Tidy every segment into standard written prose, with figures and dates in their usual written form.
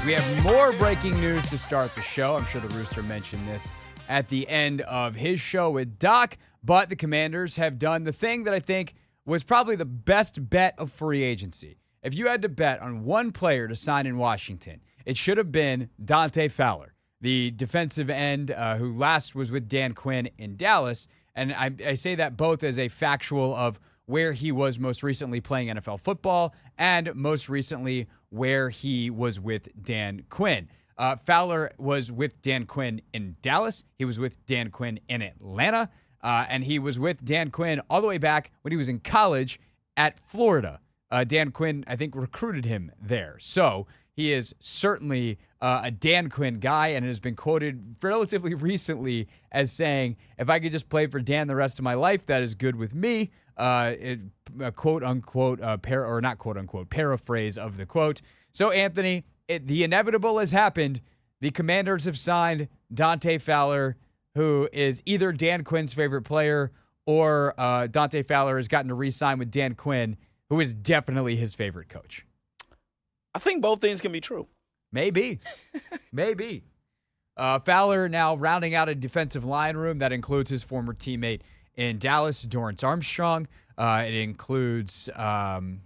We have more breaking news to start the show. I'm sure the Rooster mentioned this at the end of his show with Doc, but the Commanders have done the thing that I think was probably the best bet of free agency. If you had to bet on one player to sign in Washington, it should have been Dante Fowler, the defensive end who last was with Dan Quinn in Dallas. And I say that both as a factual of where he was most recently playing NFL football and most recently where he was with Dan Quinn. Fowler was with Dan Quinn in Dallas. He was with Dan Quinn in Atlanta. And he was with Dan Quinn all the way back when he was in college at Florida. Dan Quinn, I think, recruited him there. So he is certainly a Dan Quinn guy and has been quoted relatively recently as saying, if I could just play for Dan the rest of my life, that is good with me. Quote unquote, not quote unquote, paraphrase of the quote. So, Anthony, the inevitable has happened. The Commanders have signed Dante Fowler, who is either Dan Quinn's favorite player or Dante Fowler has gotten to re-sign with Dan Quinn, who is definitely his favorite coach. I think both things can be true. Maybe. Maybe. Fowler now rounding out a defensive line room that includes his former teammate in Dallas, Dorrance Armstrong. It includes Cleveland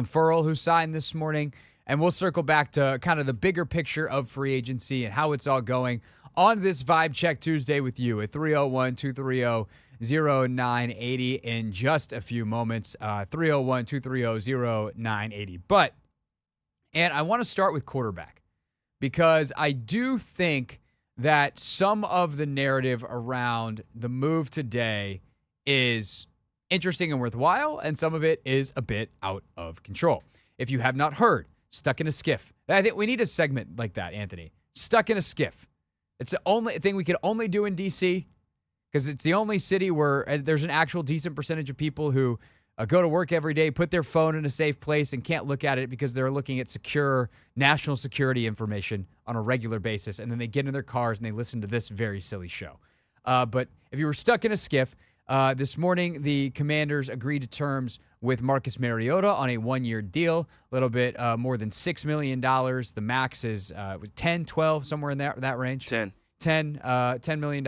Ferrell, who signed this morning. And we'll circle back to kind of the bigger picture of free agency and how it's all going on this Vibe Check Tuesday with you at 301-230-0980 in just a few moments. 301-230-0980. But, and I want to start with quarterback because I do think that some of the narrative around the move today is interesting and worthwhile, and some of it is a bit out of control. If you have not heard, Stuck in a Skiff. I think we need a segment like that, Anthony. Stuck in a Skiff. It's the only thing we could only do in D.C. because it's the only city where there's an actual decent percentage of people who go to work every day, put their phone in a safe place, and can't look at it because they're looking at secure national security information on a regular basis. And then they get in their cars and they listen to this very silly show. But if you were stuck in a skiff, this morning the Commanders agreed to terms with Marcus Mariota on a one-year deal, a little bit more than $6 million. The max is was 10, 12, somewhere in that range. 10. $10 million.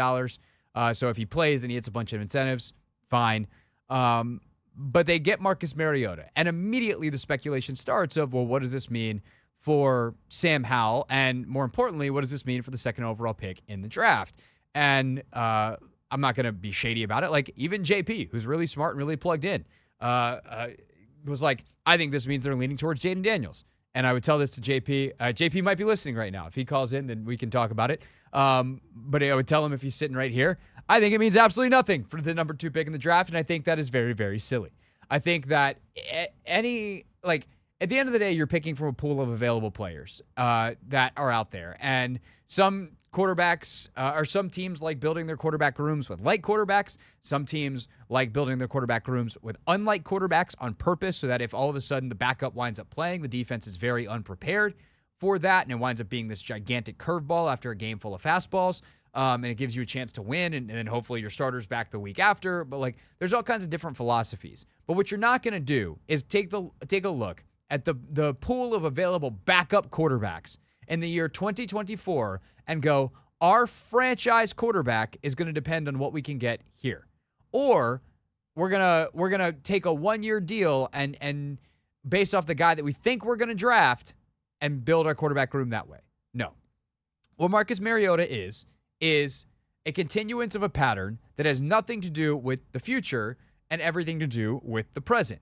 So if he plays, then he gets a bunch of incentives. Fine. But they get Marcus Mariota. And immediately the speculation starts of, well, what does this mean for Sam Howell? And more importantly, what does this mean for the second overall pick in the draft? And I'm not going to be shady about it. Like, even JP, who's really smart and really plugged in, was like, I think this means they're leaning towards Jaden Daniels. And I would tell this to JP. JP might be listening right now. If he calls in, then we can talk about it. But I would tell him if he's sitting right here, I think it means absolutely nothing for the number 2 pick in the draft. And I think that is very, very silly. I think that at the end of the day, you're picking from a pool of available players that are out there. And some quarterbacks or some teams like building their quarterback rooms with like quarterbacks. Some teams like building their quarterback rooms with unlike quarterbacks on purpose so that if all of a sudden the backup winds up playing, the defense is very unprepared for that, and it winds up being this gigantic curveball after a game full of fastballs. And it gives you a chance to win, and then hopefully your starter's back the week after. But there's all kinds of different philosophies. But what you're not going to do is take a look at the pool of available backup quarterbacks in the year 2024 and go, our franchise quarterback is going to depend on what we can get here, or we're gonna take a one-year deal and based off the guy that we think we're going to draft and build our quarterback room that way. No, what Marcus Mariota is a continuance of a pattern that has nothing to do with the future and everything to do with the present.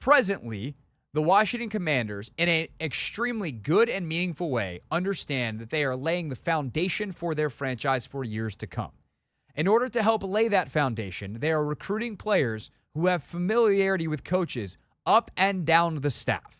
Presently, the Washington Commanders, in an extremely good and meaningful way, understand that they are laying the foundation for their franchise for years to come. In order to help lay that foundation, they are recruiting players who have familiarity with coaches up and down the staff.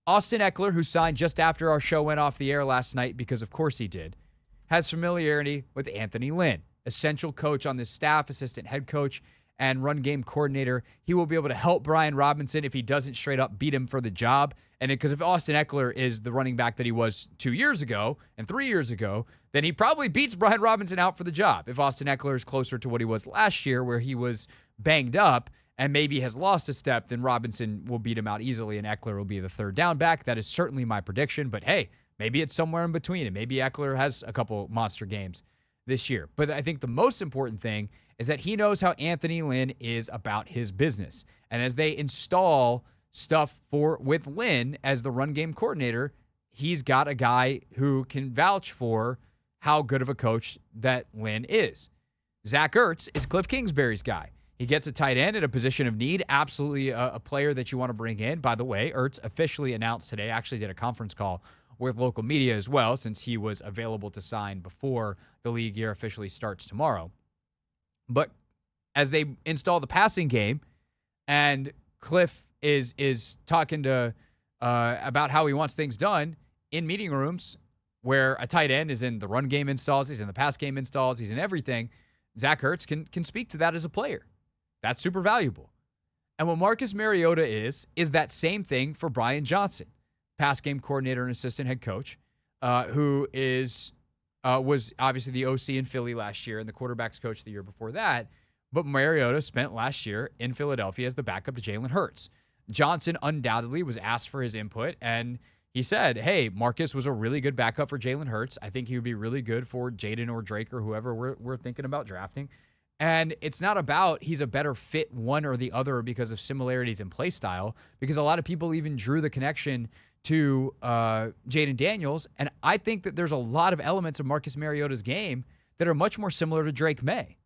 Austin Eckler, who signed just after our show went off the air last night, because of course he did, has familiarity with Anthony Lynn, essential coach on this staff, assistant head coach, and run game coordinator. He will be able to help Brian Robinson if he doesn't straight up beat him for the job. And because if Austin Eckler is the running back that he was 2 years ago and 3 years ago, then he probably beats Brian Robinson out for the job. If Austin Eckler is closer to what he was last year, where he was banged up and maybe has lost a step, then Robinson will beat him out easily and Eckler will be the third down back. That is certainly my prediction. But hey, maybe it's somewhere in between, and maybe Eckler has a couple monster games this year. But I think the most important thing is that he knows how Anthony Lynn is about his business. And as they install stuff with Lynn as the run game coordinator, he's got a guy who can vouch for how good of a coach that Lynn is. Zach Ertz is Cliff Kingsbury's guy. He gets a tight end at a position of need, absolutely a player that you want to bring in. By the way, Ertz officially announced today, actually did a conference call with local media as well, since he was available to sign before the league year officially starts tomorrow. But as they install the passing game, and Cliff is talking to about how he wants things done in meeting rooms, where a tight end is in the run game installs, he's in the pass game installs, he's in everything. Zach Ertz can speak to that as a player. That's super valuable. And what Marcus Mariota is that same thing for Brian Johnson, pass game coordinator and assistant head coach, who was obviously the OC in Philly last year and the quarterback's coach the year before that. But Mariota spent last year in Philadelphia as the backup to Jalen Hurts. Johnson undoubtedly was asked for his input, and he said, hey, Marcus was a really good backup for Jalen Hurts. I think he would be really good for Jaden or Drake or whoever we're thinking about drafting. And it's not about he's a better fit one or the other because of similarities in play style, because a lot of people even drew the connection to Jaden Daniels. And I think that there's a lot of elements of Marcus Mariota's game that are much more similar to Drake May.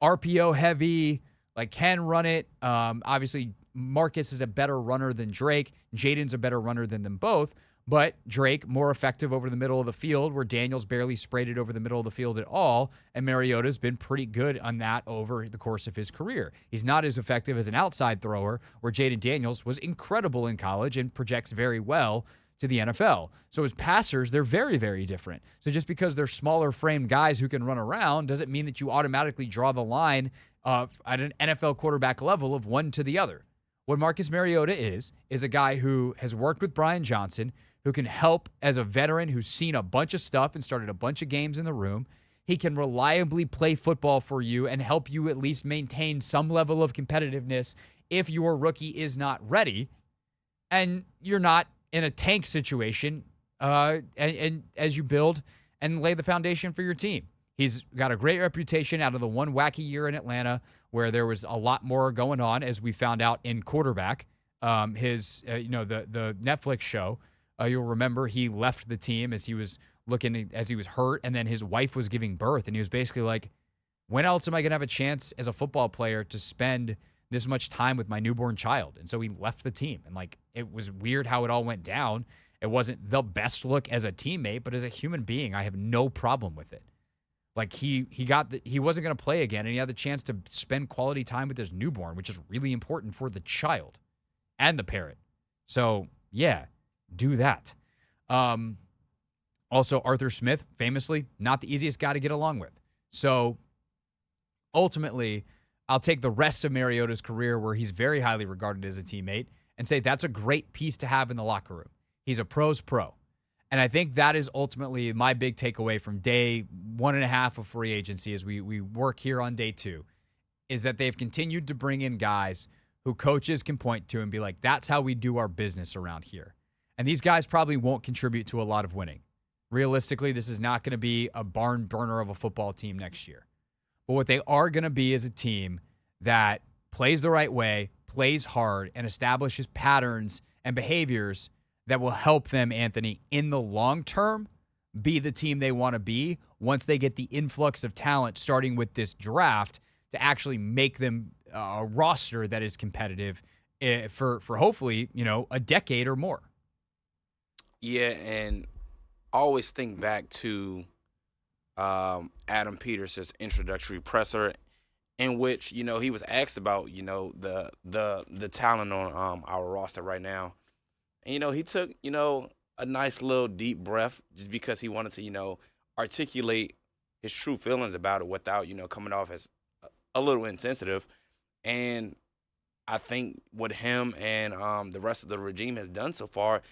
RPO heavy, like can run it. Obviously, Marcus is a better runner than Drake. Jaden's a better runner than them both. But Drake more effective over the middle of the field, where Daniels barely sprayed it over the middle of the field at all. And Mariota's been pretty good on that over the course of his career. He's not as effective as an outside thrower, where Jaden Daniels was incredible in college and projects very well to the NFL. So as passers, they're very, very different. So just because they're smaller frame guys who can run around doesn't mean that you automatically draw the line at an NFL quarterback level of one to the other. What Marcus Mariota is a guy who has worked with Brian Johnson, who can help as a veteran who's seen a bunch of stuff and started a bunch of games in the room. He can reliably play football for you and help you at least maintain some level of competitiveness if your rookie is not ready and you're not in a tank situation and as you build and lay the foundation for your team. He's got a great reputation out of the one wacky year in Atlanta where there was a lot more going on, as we found out in quarterback. The Netflix show, you'll remember he left the team as he was hurt, and then his wife was giving birth, and he was basically like, when else am I going to have a chance as a football player to spend this much time with my newborn child? And so he left the team, and it was weird how it all went down. It wasn't the best look as a teammate, but as a human being, I have no problem with it. He wasn't going to play again, and he had the chance to spend quality time with his newborn, which is really important for the child and the parent. So yeah, do that. Also, Arthur Smith, famously, not the easiest guy to get along with. So ultimately, I'll take the rest of Mariota's career, where he's very highly regarded as a teammate, and say that's a great piece to have in the locker room. He's a pro's pro. And I think that is ultimately my big takeaway from day 1.5 of free agency as we work here on day 2, is that they've continued to bring in guys who coaches can point to and be like, that's how we do our business around here. And these guys probably won't contribute to a lot of winning. Realistically, this is not going to be a barn burner of a football team next year. But what they are going to be is a team that plays the right way, plays hard, and establishes patterns and behaviors that will help them, Anthony, in the long term, be the team they want to be once they get the influx of talent, starting with this draft, to actually make them a roster that is competitive for hopefully, a decade or more. Yeah, and I always think back to Adam Peterson's introductory presser, in which he was asked about the talent on our roster right now, and he took a nice little deep breath just because he wanted to articulate his true feelings about it without coming off as a little insensitive. And I think what him and the rest of the regime has done so far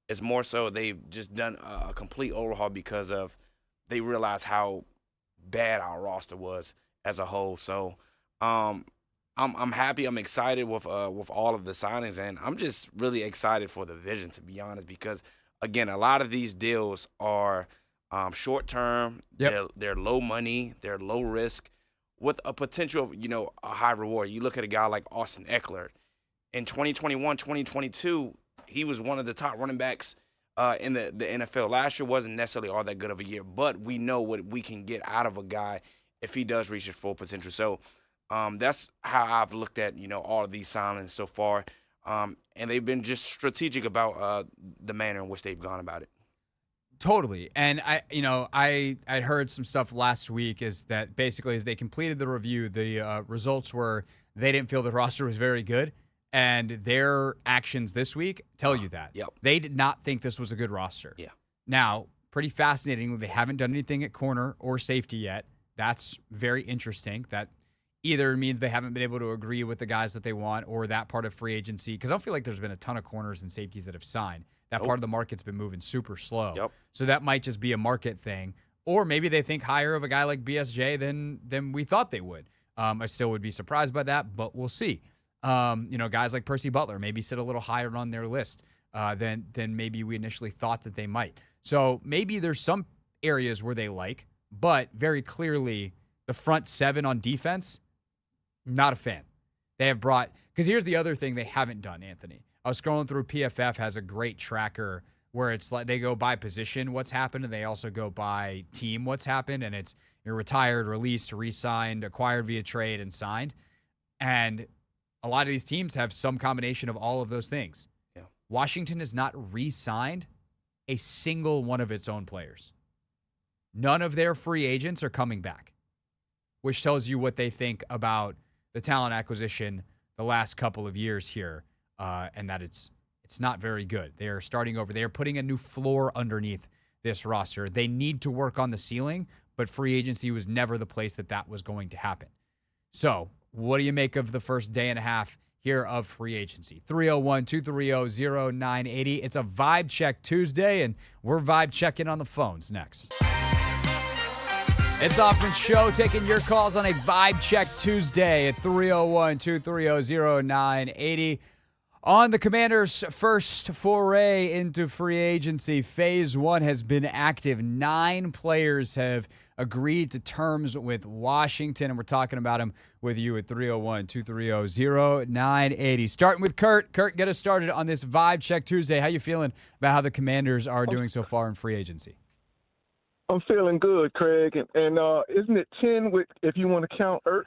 is more so they've just done a complete overhaul because of they realize how bad our roster was as a whole. So I'm happy. I'm excited with all of the signings, and I'm just really excited for the vision, to be honest, because again, a lot of these deals are short term. Yep. They're low money. They're low risk, with a potential of, a high reward. You look at a guy like Austin Eckler in 2021, 2022. He was one of the top running backs in the NFL. Last year wasn't necessarily all that good of a year, but we know what we can get out of a guy if he does reach his full potential. So that's how I've looked at, all of these signings so far. And they've been just strategic about the manner in which they've gone about it. Totally. And I heard some stuff last week is that basically as they completed the review, the results were they didn't feel the roster was very good. And their actions this week tell you that. Yep. They did not think this was a good roster. Yeah. Now, pretty fascinating. They haven't done anything at corner or safety yet. That's very interesting. That either means they haven't been able to agree with the guys that they want or that part of free agency. Because I don't feel like there's been a ton of corners and safeties that have signed. That part of the market's been moving super slow. Yep. So that might just be a market thing. Or maybe they think higher of a guy like BSJ than we thought they would. I still would be surprised by that, but we'll see. Guys like Percy Butler maybe sit a little higher on their list than maybe we initially thought that they might. So maybe there's some areas where they like, but very clearly the front seven on defense, not a fan. They have brought – because here's the other thing they haven't done, Anthony. I was scrolling through PFF has a great tracker where it's like they go by position what's happened, and they also go by team what's happened, and it's you're retired, released, re-signed, acquired via trade, and signed. And a lot of these teams have some combination of all of those things. Yeah. Washington has not re-signed a single one of its own players. None of their free agents are coming back, which tells you what they think about the talent acquisition the last couple of years here, and that it's not very good. They are starting over. They are putting a new floor underneath this roster. They need to work on the ceiling, but free agency was never the place that was going to happen. So what do you make of the first day and a half here of free agency? 301-230-0980. It's a Vibe Check Tuesday, and we're Vibe checking on the phones next. It's the Hoffman Show, taking your calls on a Vibe Check Tuesday at 301-230-0980. On the Commanders' first foray into free agency, Phase 1 has been active. 9 players have agreed to terms with Washington, and we're talking about them with you at 301-230-0980. Starting with Kurt. Kurt, get us started on this Vibe Check Tuesday. How you feeling about how the Commanders are doing so far in free agency? I'm feeling good, Craig. And isn't it 10 if you want to count Ertz?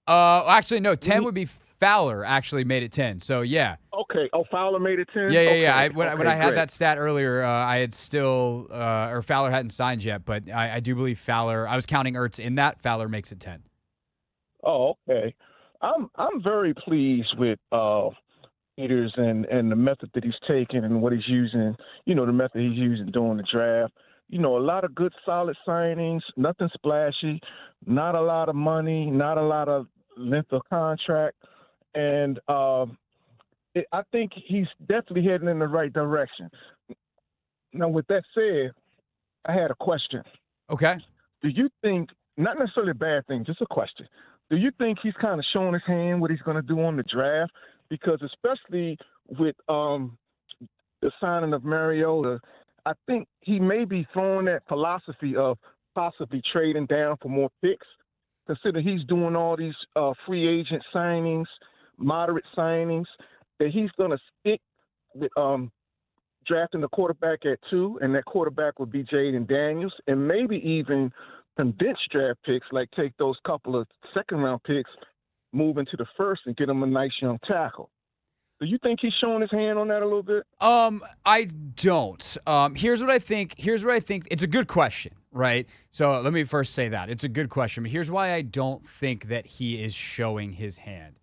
Actually, no. 10 would be Fowler actually made it 10. So, yeah. Okay. Oh, Fowler made it 10? Yeah. When I had that stat earlier, I had still or Fowler hadn't signed yet, but I do believe Fowler. I was counting Ertz in that. Fowler makes it 10. Oh, okay. I'm very pleased with Peters and the method that he's taken and what he's using. The method he's using during the draft. A lot of good, solid signings, nothing splashy, not a lot of money, not a lot of length of contract. And I think he's definitely heading in the right direction. Now, with that said, I had a question. Okay. Do you think, not necessarily a bad thing, just a question, do you think he's kind of showing his hand what he's going to do on the draft? Because especially with the signing of Mariota, I think he may be throwing that philosophy of possibly trading down for more picks. Consider he's doing all these free agent signings, moderate signings, that he's going to stick with drafting the quarterback at 2, and that quarterback would be Jaden Daniels, and maybe even condensed draft picks, like take those couple of second-round picks, move into the first, and get him a nice young tackle. Do you think he's showing his hand on that a little bit? I don't. Here's what I think. It's a good question, right? So let me first say that. It's a good question. But here's why I don't think that he is showing his hand.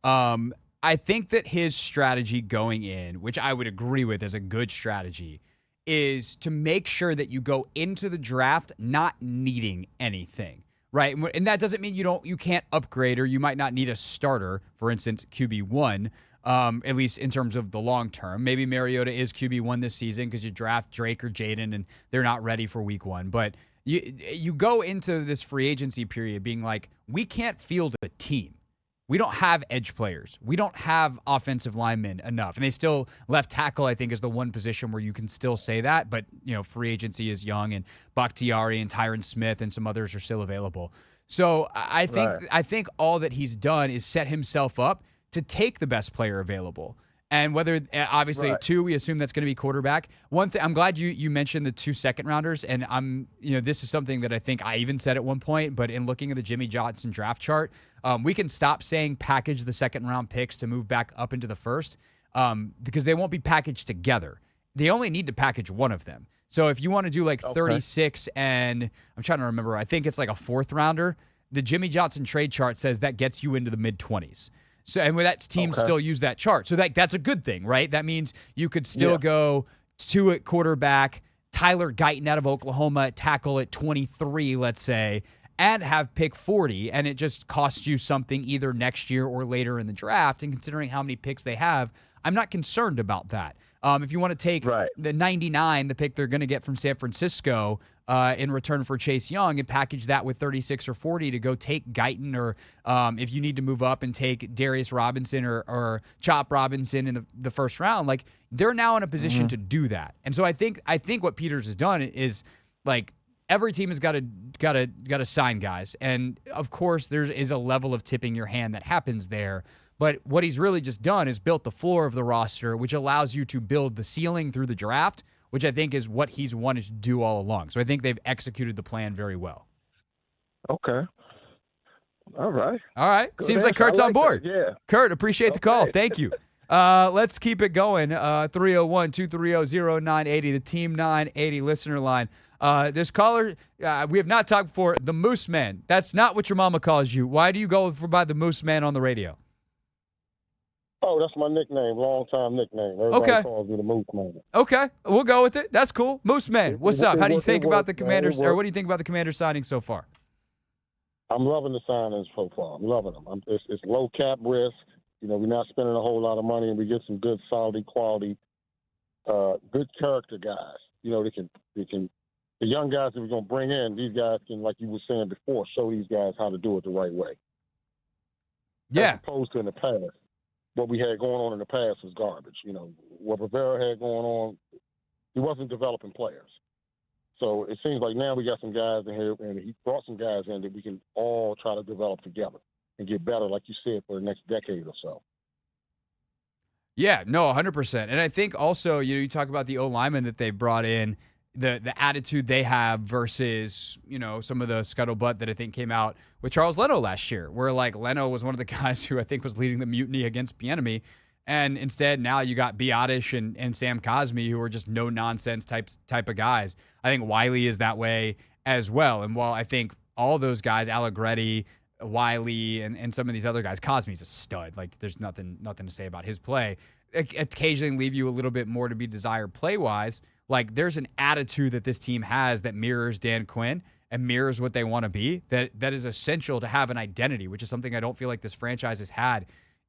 I think that his strategy going in, which I would agree with as a good strategy, is to make sure that you go into the draft not needing anything. Right. And that doesn't mean you can't upgrade, or you might not need a starter, for instance, QB1. At least in terms of the long term. Maybe Mariota is QB1 this season because you draft Drake or Jaden and they're not ready for week 1. But you go into this free agency period being like, we can't field a team. we don't have edge players. We don't have offensive linemen enough. And they still, left tackle, I think, is the one position where you can still say that. But, free agency is young, and Bakhtiari and Tyron Smith and some others are still available. So I think all that he's done is set himself up to take the best player available. And whether, obviously, at 2, we assume that's going to be quarterback. One thing, I'm glad you mentioned the 2 second-rounders, and this is something that I think I even said at one point, but in looking at the Jimmy Johnson draft chart, we can stop saying package the second-round picks to move back up into the first, because they won't be packaged together. They only need to package one of them. So if you want to do 36 and, I'm trying to remember, I think it's like a 4th-rounder, the Jimmy Johnson trade chart says that gets you into the mid-20s. So, and that team still use that chart. So that's a good thing, right? That means you could still go 2 at quarterback, Tyler Guyton out of Oklahoma at tackle at 23, let's say, and have pick 40, and it just costs you something either next year or later in the draft. And considering how many picks they have, I'm not concerned about that. If you want to take the 99, the pick they're going to get from San Francisco in return for Chase Young, and package that with 36 or 40 to go take Guyton, or if you need to move up and take Darius Robinson or Chop Robinson in the first round, they're now in a position to do that. And so I think what Peters has done is every team has got to sign guys, and of course there is a level of tipping your hand that happens there. But what he's really just done is built the floor of the roster, which allows you to build the ceiling through the draft, which I think is what he's wanted to do all along. So I think they've executed the plan very well. Okay. All right. Good. Seems like Kurt's on board. That. Yeah. Kurt, appreciate the call. Thank you. Let's keep it going. 301-230-0980, the Team 980 listener line. This caller, we have not talked before, the Moose Man. That's not what your mama calls you. Why do you go by the Moose Man on the radio? Oh, that's my nickname, long-time nickname. Everybody calls me the Moose Man. Okay, we'll go with it. That's cool. Moose Man, what's up? How do you think about the Commanders, or what do you think about the Commanders signing so far? I'm loving the signings so far. I'm loving them. It's low cap risk. We're not spending a whole lot of money, and we get some good, solid, quality, good character guys. They can the young guys that we're going to bring in, these guys can, like you were saying before, show these guys how to do it the right way. Yeah. As opposed to in the past. What we had going on in the past was garbage. What Rivera had going on, he wasn't developing players. So it seems like now we got some guys in here, and he brought some guys in that we can all try to develop together and get better, like you said, for the next decade or so. Yeah, no, 100%. And I think also, you talk about the O-linemen that they brought in, the attitude they have versus, some of the scuttlebutt that I think came out with Charles Leno last year, where Leno was one of the guys who I think was leading the mutiny against Bieniemy. And instead now you got Biotish and Sam Cosmi, who are just no nonsense type of guys. I think Wiley is that way as well. And while I think all those guys, Allegretti, Wiley, and some of these other guys, Cosmi's a stud. There's nothing to say about his play. Occasionally leave you a little bit more to be desired play-wise. There's an attitude that this team has that mirrors Dan Quinn and mirrors what they want to be, that is essential to have an identity, which is something I don't feel like this franchise has had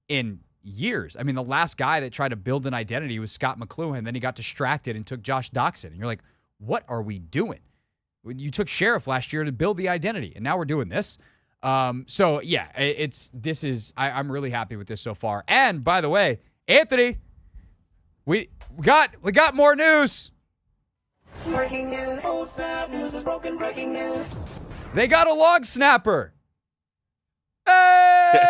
in years. I mean, the last guy that tried to build an identity was Scott McCloughan. Then he got distracted and took Josh Doxson. And you're like, what are we doing? You took Sheriff last year to build the identity, and now we're doing this. So yeah, I'm really happy with this so far. And by the way, Anthony, we got more news. Breaking news. Oh, snap. News is broken. Breaking news. They got a long snapper. Hey!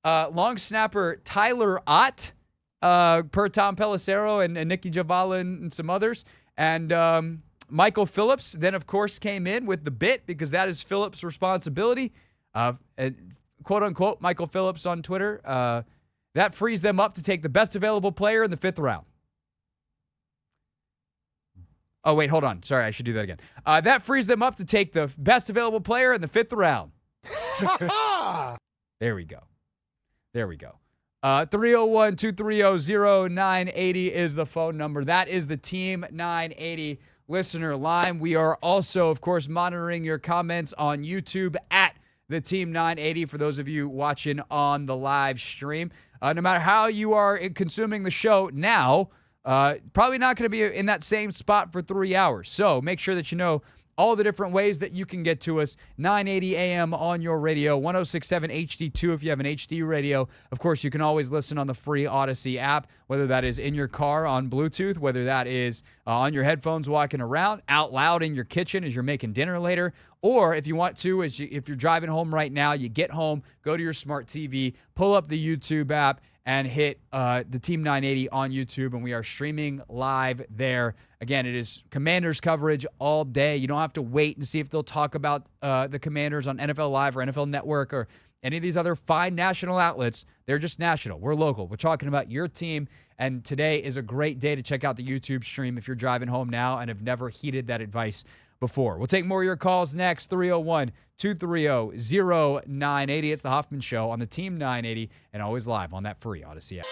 Long snapper Tyler Ott, per Tom Pelissero and Nicky Javala and some others. And Michael Phillips then, of course, came in with the bit because that is Phillips' responsibility. Quote-unquote, Michael Phillips on Twitter. That frees them up to take the best available player in the 5th round. Oh, wait, hold on. Sorry, I should do that again. That frees them up to take the best available player in the 5th round. There we go. 301-230-0980 is the phone number. That is the Team 980 listener line. We are also, of course, monitoring your comments on YouTube at the Team 980 for those of you watching on the live stream. No matter how you are consuming the show now, probably not going to be in that same spot for 3 hours. So make sure that you know all the different ways that you can get to us. 980 AM on your radio, 1067 HD2 if you have an HD radio. Of course, you can always listen on the free Odyssey app, whether that is in your car on Bluetooth, whether that is on your headphones walking around, out loud in your kitchen as you're making dinner later, or if you want to, if you're driving home right now, you get home, go to your smart TV, pull up the YouTube app, and hit the Team 980 on YouTube, and we are streaming live there. Again, it is Commanders coverage all day. You don't have to wait and see if they'll talk about the Commanders on NFL Live or NFL Network or any of these other fine national outlets. They're just national. We're local. We're talking about your team, and today is a great day to check out the YouTube stream if you're driving home now and have never heeded that advice before. We'll take more of your calls next, 301-230-0980. It's the Hoffman Show on the Team 980 and always live on that free Odyssey app.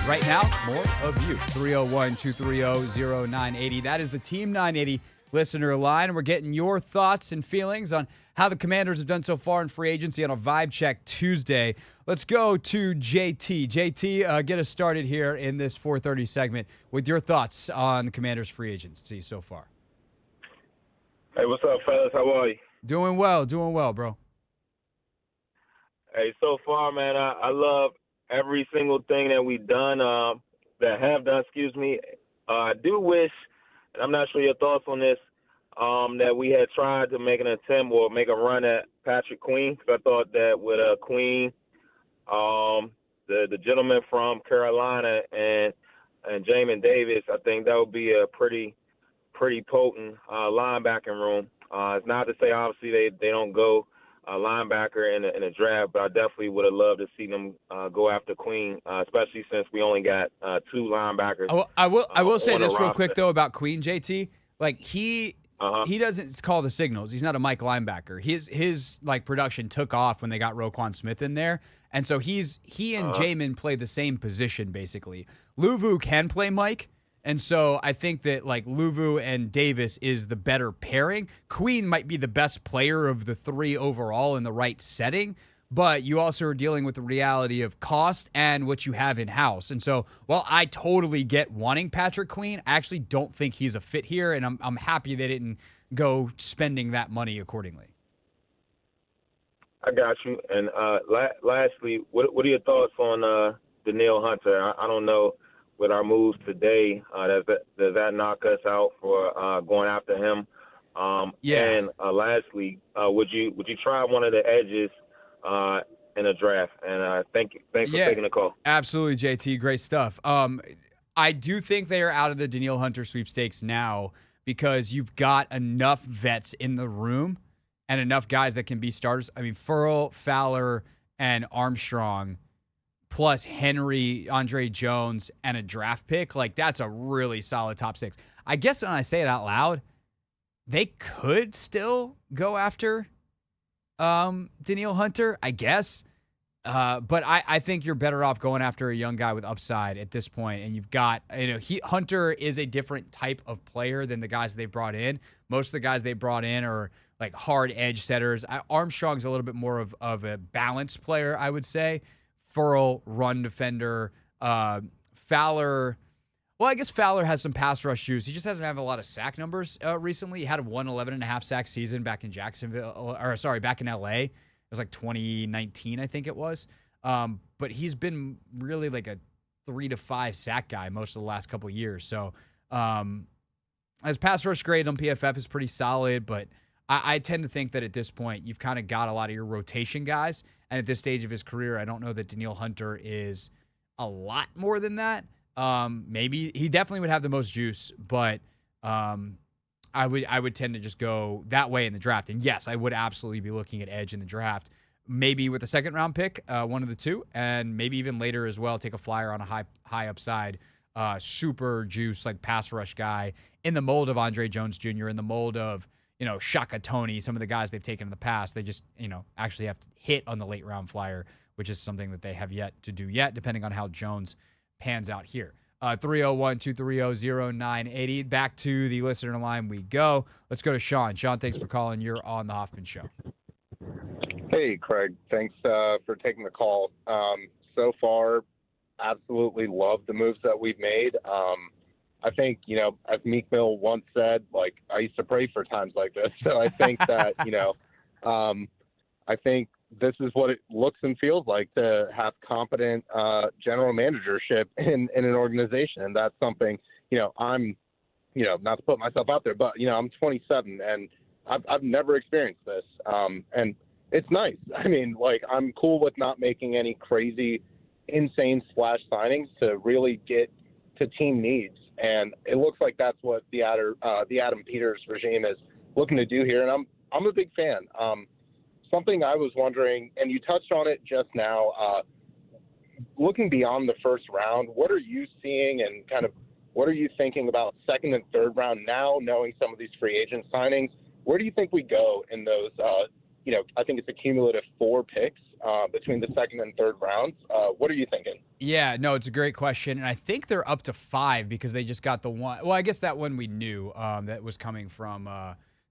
Right now, more of you, 301-230-0980. That is the Team 980 listener line, and we're getting your thoughts and feelings on how the Commanders have done so far in free agency on a Vibe Check Tuesday. Let's go to JT. JT, get us started here in this 4:30 segment with your thoughts on the Commanders' free agency so far. Hey, what's up, fellas? How are you? Doing well, bro. Hey, so far, man, I love every single thing that we've done, excuse me. I do wish, and I'm not sure your thoughts on this, that we had tried to make an attempt or make a run at Patrick Queen, because I thought that with Queen, the gentleman from Carolina, and Jamin Davis, I think that would be a pretty potent linebacking room. It's not to say, obviously, they don't go linebacker in a draft, but I definitely would have loved to see them go after Queen, especially since we only got two linebackers. I will say this real roster. quick, though, about Queen, JT. Like, he doesn't call the signals. He's not a Mike linebacker. His like production took off when they got Roquan Smith in there. And so he and Jamin play the same position, basically. Luvu can play Mike. And so I think that, like, Luvu and Davis is the better pairing. Queen might be the best player of the three overall in the right setting, but you also are dealing with the reality of cost and what you have in-house. And so while I totally get wanting Patrick Queen, I actually don't think he's a fit here, and I'm happy they didn't go spending that money accordingly. I got you. And lastly, what are your thoughts on Danielle Hunter? I don't know. With our moves today, does that knock us out for going after him? Yeah. And lastly, would you try one of the edges in a draft? And thanks for taking the call. Absolutely, JT. Great stuff. I do think they are out of the Danielle Hunter sweepstakes now because you've got enough vets in the room and enough guys that can be starters. I mean, Furl, Fowler, and Armstrong, plus Henry, Andre Jones, and a draft pick, like, that's a really solid top six. I guess when I say it out loud, they could still go after Danielle Hunter, I guess. But I think you're better off going after a young guy with upside at this point. And you've got, Hunter is a different type of player than the guys they've brought in. Most of the guys they brought in are like hard edge setters. Armstrong's a little bit more of a balanced player, I would say. Furl, run defender. Fowler, well, I guess Fowler has some pass rush juice. He just doesn't have a lot of sack numbers recently. He had a 11.5 sack season back in back in LA. It was like 2019, I think it was. But he's been really like a 3 to 5 sack guy most of the last couple of years. So his pass rush grade on PFF is pretty solid, but I tend to think that at this point, you've kind of got a lot of your rotation guys. And at this stage of his career, I don't know that Danielle Hunter is a lot more than that. Maybe he definitely would have the most juice, but I would tend to just go that way in the draft. And yes, I would absolutely be looking at edge in the draft, maybe with a second round pick, one of the two, and maybe even later as well, take a flyer on a high upside, super juice, like pass rush guy in the mold of Andre Jones Jr., in the mold of, Shaka Tony, some of the guys they've taken in the past. They just, actually have to hit on the late round flyer, which is something that they have yet to do depending on how Jones pans out here. 301-230-0980. Back to the listener line we go. Let's go to Sean. Sean, thanks for calling. You're on the Hoffman Show. Hey, Craig. Thanks for taking the call. So far, absolutely love the moves that we've made. I think, as Meek Mill once said, like, I used to pray for times like this. So I think that, I think this is what it looks and feels like to have competent general managership in an organization. And that's something, I'm, not to put myself out there, but, I'm 27 and I've never experienced this. And it's nice. I mean, like, I'm cool with not making any crazy, insane splash signings to really get to team needs. And it looks like that's what the Adam Peters regime is looking to do here. And I'm a big fan. Something I was wondering, and you touched on it just now, looking beyond the first round, what are you seeing and kind of what are you thinking about second and third round now, knowing some of these free agent signings? Where do you think we go in those, I think it's a cumulative 4 picks between the second and third rounds. What are you thinking? Yeah, no, it's a great question. And I think they're up to 5 because they just got the one. Well, I guess that one we knew that was coming from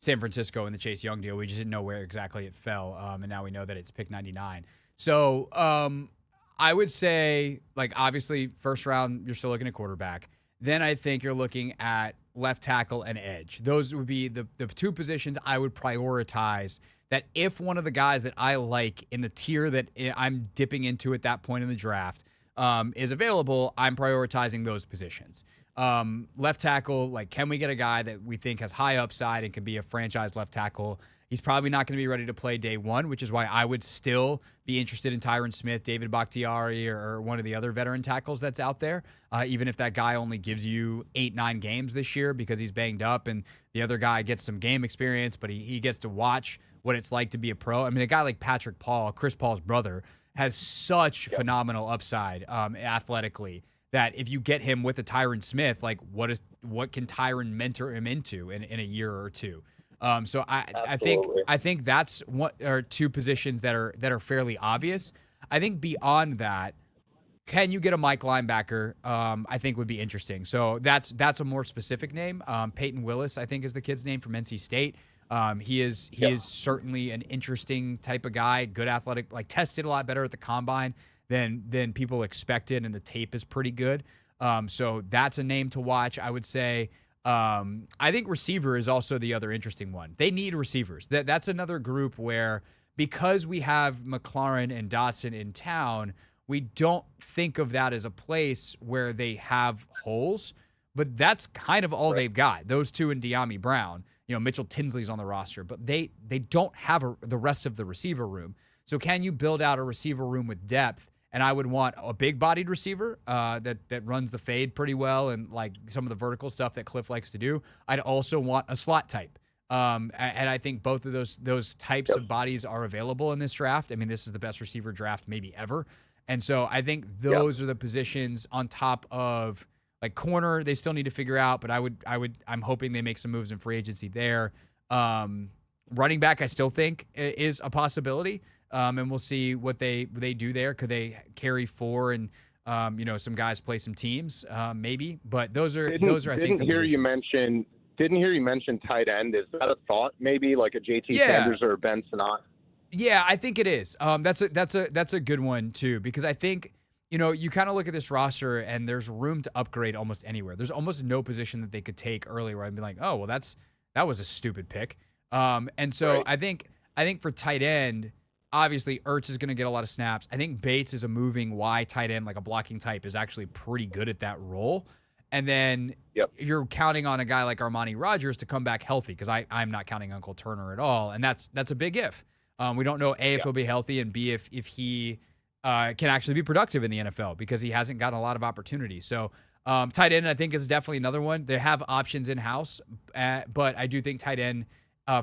San Francisco in the Chase Young deal. We just didn't know where exactly it fell. And now we know that it's pick 99. So I would say, like, obviously, first round, you're still looking at quarterback. Then I think you're looking at left tackle and edge. Those would be the 2 positions I would prioritize, that if one of the guys that I like in the tier that I'm dipping into at that point in the draft is available, I'm prioritizing those positions. Left tackle, like, can we get a guy that we think has high upside and can be a franchise left tackle? He's probably not going to be ready to play day one, which is why I would still be interested in Tyron Smith, David Bakhtiari, or one of the other veteran tackles that's out there, even if that guy only gives you 8-9 games this year because he's banged up and the other guy gets some game experience, but he gets to watch what it's like to be a pro. I mean, a guy like Patrick Paul, Chris Paul's brother, has such phenomenal upside athletically that if you get him with a Tyron Smith, like, what can Tyron mentor him into in a year or two? So I think that's what are 2 positions that are fairly obvious. I think beyond that, can you get a Mike linebacker? I think would be interesting. So that's a more specific name. Peyton Willis, I think, is the kid's name from NC State. He is certainly an interesting type of guy, good athletic, like, tested a lot better at the combine than people expected, and the tape is pretty good. So that's a name to watch, I would say. I think receiver is also the other interesting one. They need receivers. That's another group where, because we have McLaurin and Dotson in town, we don't think of that as a place where they have holes, but that's kind of all they've got. Those 2 and De'Ami Brown. Mitchell Tinsley's on the roster, but they don't have the rest of the receiver room. So can you build out a receiver room with depth? And I would want a big-bodied receiver that runs the fade pretty well and, like, some of the vertical stuff that Cliff likes to do. I'd also want a slot type. And I think both of those types of bodies are available in this draft. I mean, this is the best receiver draft maybe ever. And so I think those are the positions on top of, like, corner, they still need to figure out, but I'm hoping they make some moves in free agency there. Running back, I still think is a possibility. And we'll see what they do there. Could they carry 4 and some guys play some teams, maybe? But those are I think the positions. Didn't hear you mention tight end. Is that a thought? Maybe like a JT Sanders or a Ben Sinnott? Yeah, I think it is. That's a good one too, because I think, you kind of look at this roster and there's room to upgrade almost anywhere. There's almost no position that they could take early where I'd be like, oh, well, that was a stupid pick. And so I think for tight end, obviously Ertz is going to get a lot of snaps. I think Bates is a moving Y tight end, like a blocking type, is actually pretty good at that role. And then you're counting on a guy like Armani Rogers to come back healthy, because I'm not counting Uncle Turner at all. And that's a big if. We don't know, A, if he'll be healthy, and B, if he can actually be productive in the NFL, because he hasn't gotten a lot of opportunity. So tight end, I think, is definitely another one. They have options in-house, but I do think tight end,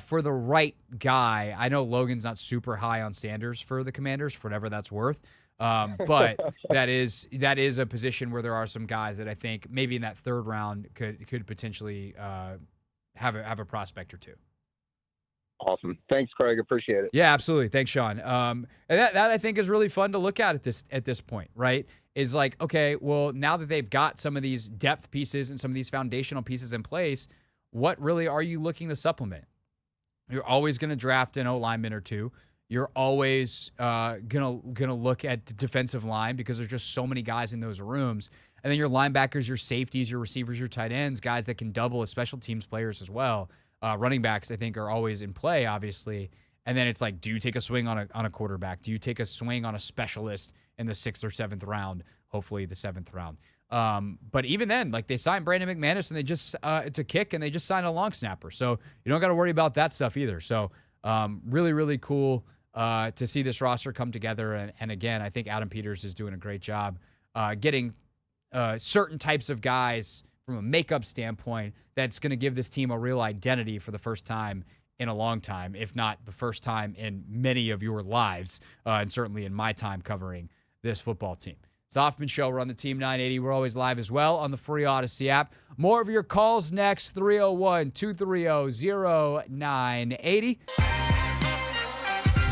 for the right guy, I know Logan's not super high on Sanders for the Commanders, for whatever that's worth. But that is a position where there are some guys that I think maybe in that third round could potentially have a prospect or 2. Awesome. Thanks, Craig. Appreciate it. Yeah, absolutely. Thanks, Sean. And that I think is really fun to look at this point, right? Is like, okay, well, now that they've got some of these depth pieces and some of these foundational pieces in place, what really are you looking to supplement? You're always going to draft an O-lineman or 2. You're always gonna look at the defensive line, because there's just so many guys in those rooms. And then your linebackers, your safeties, your receivers, your tight ends, guys that can double as special teams players as well. Running backs, I think, are always in play, obviously. And then it's like, do you take a swing on a quarterback? Do you take a swing on a specialist in the 6th or 7th round? Hopefully the 7th round. But even then, like, they signed Brandon McManus, and they just it's a kick, and they just signed a long snapper. So you don't got to worry about that stuff either. So really, really cool to see this roster come together. And again, I think Adam Peters is doing a great job getting certain types of guys from a makeup standpoint that's going to give this team a real identity for the first time in a long time, if not the first time in many of your lives, and certainly in my time covering this football team. It's the Hoffman Show. We're on the Team 980. We're always live as well on the free Odyssey app. More of your calls next, 301-230-0980.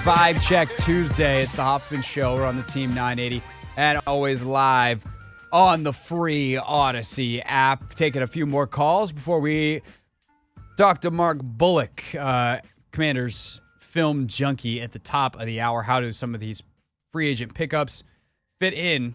Vibe Check Tuesday. It's the Hoffman Show. We're on the Team 980 and always live on the free Odyssey app. Taking a few more calls before we talk to Mark Bullock, Commanders film junkie, at the top of the hour. How do some of these free agent pickups fit in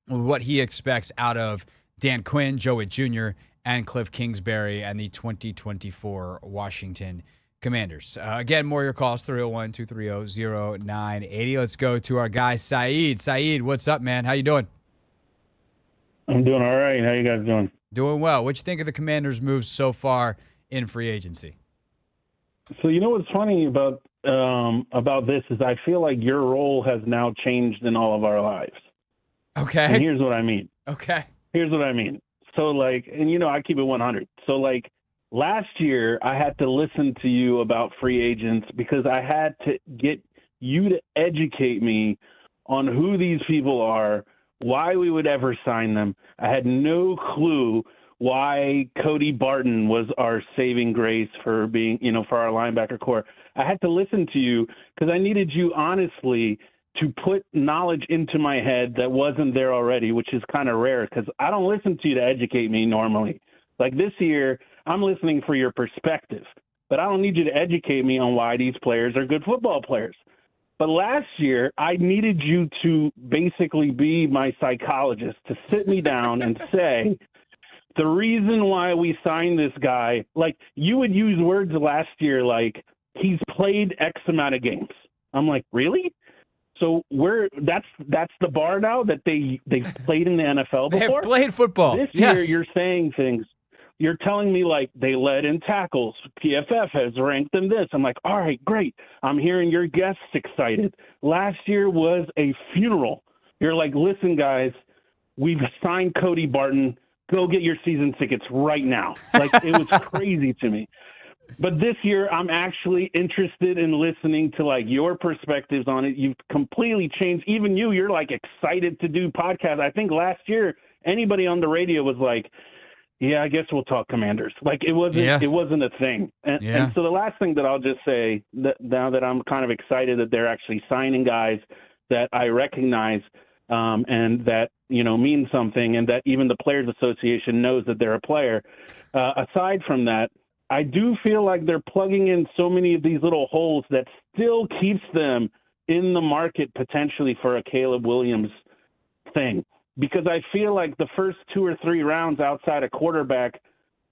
with what he expects out of Dan Quinn, Joe Witt Jr., and Cliff Kingsbury and the 2024 Washington Commanders? Again, more of your calls, 301-230-0980. Let's go to our guy, Saeed. Saeed, what's up, man? How you doing? I'm doing all right. How you guys doing? Doing well. What you think of the Commanders' moves so far in free agency? So you know what's funny about this is I feel like your role has now changed in all of our lives. Okay. And here's what I mean. Okay. Here's what I mean. So like, and you know, I keep it 100. So like last year I had to listen to you about free agents because I had to get you to educate me on who these people are, why we would ever sign them. I had no clue why Cody Barton was our saving grace for being, you know, for our linebacker core. I had to listen to you because I needed you honestly to put knowledge into my head that wasn't there already, which is kind of rare because I don't listen to you to educate me normally. Like this year, I'm listening for your perspective, but I don't need you to educate me on why these players are good football players. But last year, I needed you to basically be my psychologist, to sit me down and say, the reason why we signed this guy, like you would use words last year like he's played X amount of games. I'm like, really? So that's the bar now that they've played in the NFL before? They've played football. This year you're saying things. You're telling me like they led in tackles. PFF has ranked them this. I'm like, all right, great. I'm hearing your guests excited. Last year was a funeral. You're like, listen, guys, we've signed Cody Barton. Go get your season tickets right now. Like, it was crazy to me. But this year, I'm actually interested in listening to, like, your perspectives on it. You've completely changed. Even you're, like, excited to do podcasts. I think last year, anybody on the radio was like, yeah, I guess we'll talk Commanders. Like, it wasn't a thing. And so the last thing that I'll just say, that now that I'm kind of excited that they're actually signing guys that I recognize and that, you know, mean something, and that even the Players Association knows that they're a player. Aside from that, I do feel like they're plugging in so many of these little holes that still keeps them in the market potentially for a Caleb Williams thing. Because I feel like the first 2 or 3 rounds outside a quarterback,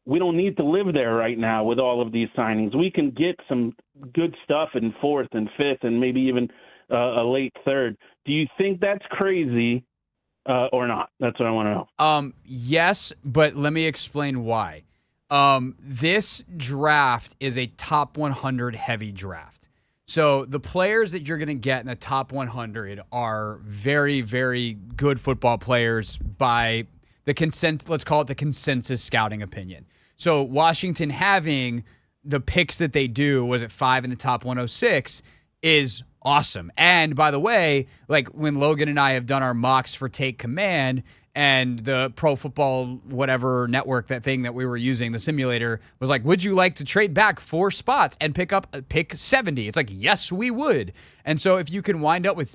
we don't need to live there right now with all of these signings. We can get some good stuff in 4th and 5th and maybe even a late 3rd. Do you think that's crazy or not? That's what I want to know. Yes, but let me explain why. This draft is a top 100 heavy draft. So the players that you're going to get in the top 100 are very, very good football players by the consensus, let's call it the consensus scouting opinion. So Washington having the picks that they do, was it 5 in the top 106, is awesome. And by the way, like when Logan and I have done our mocks for Take Command, and the Pro Football whatever network, that thing that we were using, the simulator, was like, would you like to trade back 4 spots and pick up pick 70? It's like, yes, we would. And so if you can wind up with,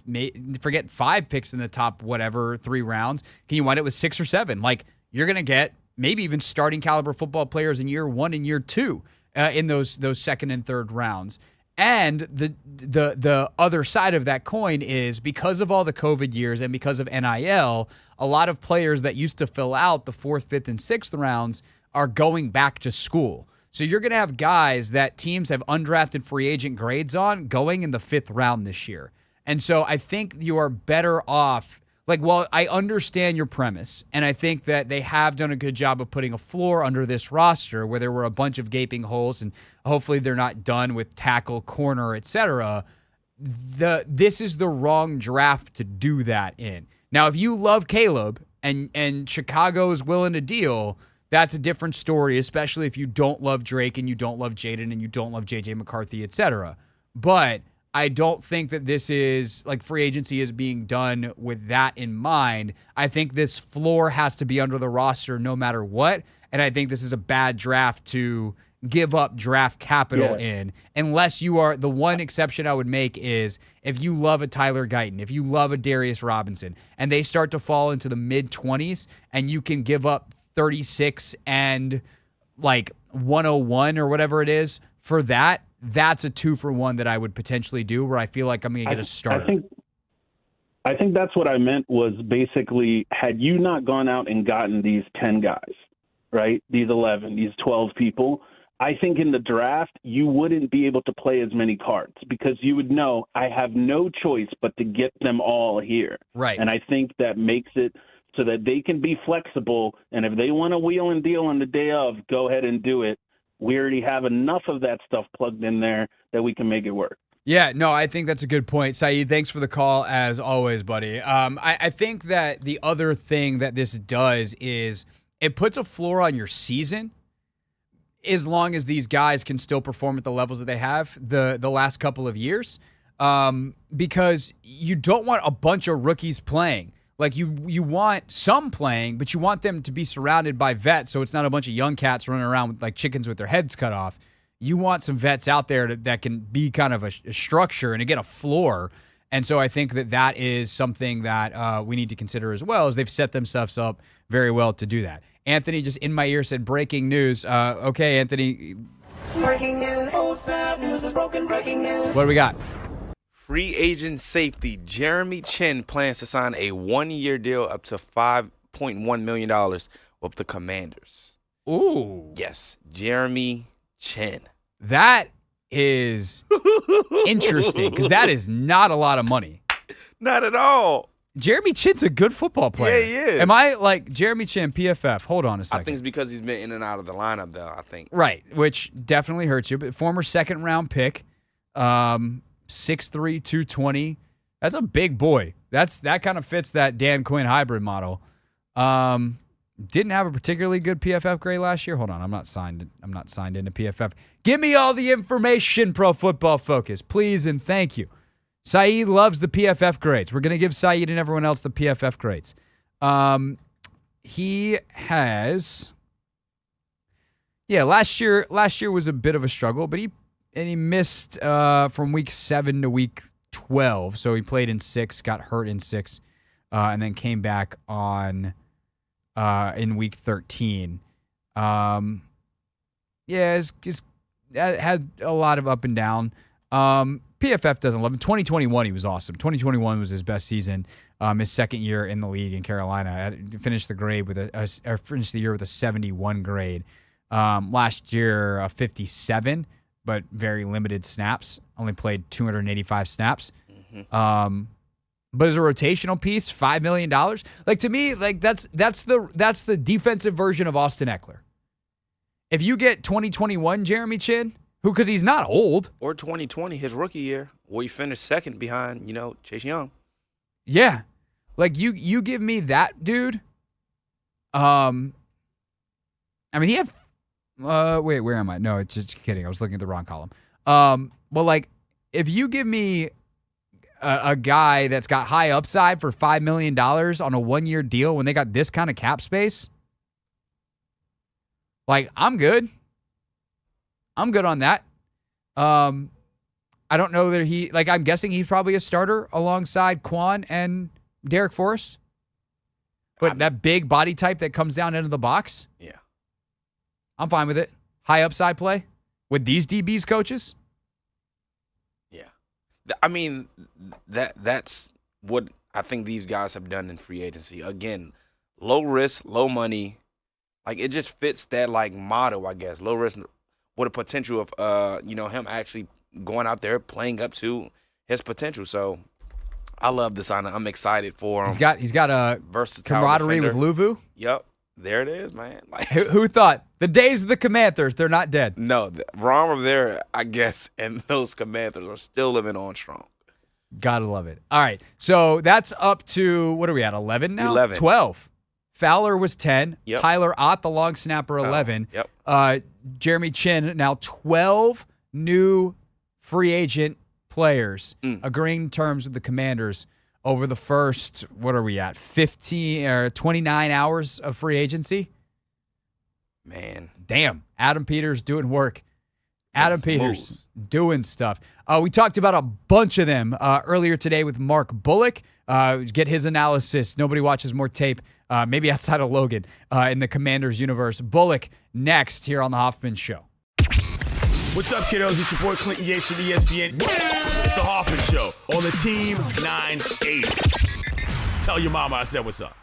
forget 5 picks in the top whatever 3 rounds, can you wind up with 6 or 7? Like, you're going to get maybe even starting caliber football players in year 1 and year 2 in those 2nd and 3rd rounds. And the other side of that coin is because of all the COVID years and because of NIL, a lot of players that used to fill out the 4th, 5th, and 6th rounds are going back to school. So you're going to have guys that teams have undrafted free agent grades on going in the 5th round this year. And so I think you are better off. Like, well, I understand your premise, and I think that they have done a good job of putting a floor under this roster where there were a bunch of gaping holes, and hopefully they're not done with tackle, corner, etc. This is the wrong draft to do that in. Now, if you love Caleb and Chicago is willing to deal, that's a different story, especially if you don't love Drake and you don't love Jaden and you don't love J.J. McCarthy, etc. But I don't think that this is like free agency is being done with that in mind. I think this floor has to be under the roster no matter what. And I think this is a bad draft to give up draft capital in, unless you are the one exception I would make is if you love a Tyler Guyton, if you love a Darius Robinson, and they start to fall into the mid-20s and you can give up 36 and like 101 or whatever it is for that. That's a 2-for-1 that I would potentially do where I feel like I'm going to get a starter. I think that's what I meant was basically had you not gone out and gotten these 10 guys, right, these 11, these 12 people, I think in the draft you wouldn't be able to play as many cards because you would know I have no choice but to get them all here. Right. And I think that makes it so that they can be flexible, and if they want to wheel and deal on the day of, go ahead and do it. We already have enough of that stuff plugged in there that we can make it work. Yeah, no, I think that's a good point. Saeed, thanks for the call as always, buddy. I think that the other thing that this does is it puts a floor on your season as long as these guys can still perform at the levels that they have the last couple of years, because you don't want a bunch of rookies playing. Like you want some playing, but you want them to be surrounded by vets, so it's not a bunch of young cats running around with, like chickens with their heads cut off. You want some vets out there that can be kind of a structure and again a floor. And so I think that is something that we need to consider as well, as they've set themselves up very well to do that. Anthony just in my ear said breaking news. Okay, Anthony. Breaking news. Oh, snap. News is broken. Breaking news. What do we got? Free agent safety Jeremy Chinn plans to sign a 1-year deal up to $5.1 million with the Commanders. Ooh. Yes, Jeremy Chinn. That is interesting because that is not a lot of money. Not at all. Jeremy Chinn's a good football player. Yeah, he is. Am I like Jeremy Chinn, PFF? Hold on a second. I think it's because he's been in and out of the lineup, though, I think. Right, which definitely hurts you. But former second-round pick, 6'3", 220. That's a big boy. That kind of fits that Dan Quinn hybrid model. Didn't have a particularly good PFF grade last year. Hold on, I'm not signed into PFF. Give me all the information, Pro Football Focus, please and thank you. Saeed loves the PFF grades. We're going to give Saeed and everyone else the PFF grades. He has, last year was a bit of a struggle, but he missed from week 7 to week 12. So he played in 6, got hurt in 6, and then came back on in week 13. It's had a lot of up and down. PFF doesn't love him. 2021, he was awesome. 2021 was his best season. His second year in the league in Carolina. Finished the year with a 71 grade. Last year, a 57, but very limited snaps. Only played 285 snaps. Mm-hmm. But as a rotational piece, $5 million. Like, to me, like that's the defensive version of Austin Eckler. If you get 2021 Jeremy Chinn, because he's not old. Or 2020, his rookie year, where he finished second behind, Chase Young. Yeah. Like, you give me that dude. I mean, he had, wait, where am I? No, it's just kidding. I was looking at the wrong column. Well, like, if you give me a guy that's got high upside for $5 million on a 1-year deal when they got this kind of cap space, like, I'm good. I'm good on that. I don't know that I'm guessing he's probably a starter alongside Quan and Derek Forrest. But that big body type that comes down into the box, yeah, I'm fine with it. High upside play with these DBs coaches. I mean, that's what I think these guys have done in free agency. Again, low risk, low money. Like, it just fits that, like, motto, I guess. Low risk with a potential of, him actually going out there playing up to his potential. So I love this signing. I'm excited for him. He's got a versatile camaraderie defender. with Luvu. Yep. There it is, man. Like, Who thought? The days of the Commanders, they're not dead. No, Ron Rivera, I guess, and those Commanders are still living on strong. Gotta love it. All right, so that's up to, what are we at, 11 now? 11. 12. Fowler was 10. Yep. Tyler Ott, the long snapper, 11. Yep. Jeremy Chinn, now 12 new free agent players agreeing terms with the Commanders over the first, what are we at, 15 or 29 hours of free agency? Man. Damn. Adam Peters doing work. Adam Peters moves. doing stuff. We talked about a bunch of them earlier today with Mark Bullock. Get his analysis. Nobody watches more tape, maybe outside of Logan, in the Commanders universe. Bullock next here on The Hoffman Show. What's up, kiddos? It's your boy Clinton Yates from ESPN. It's The Hoffman Show on the Team 980. Tell your mama I said what's up.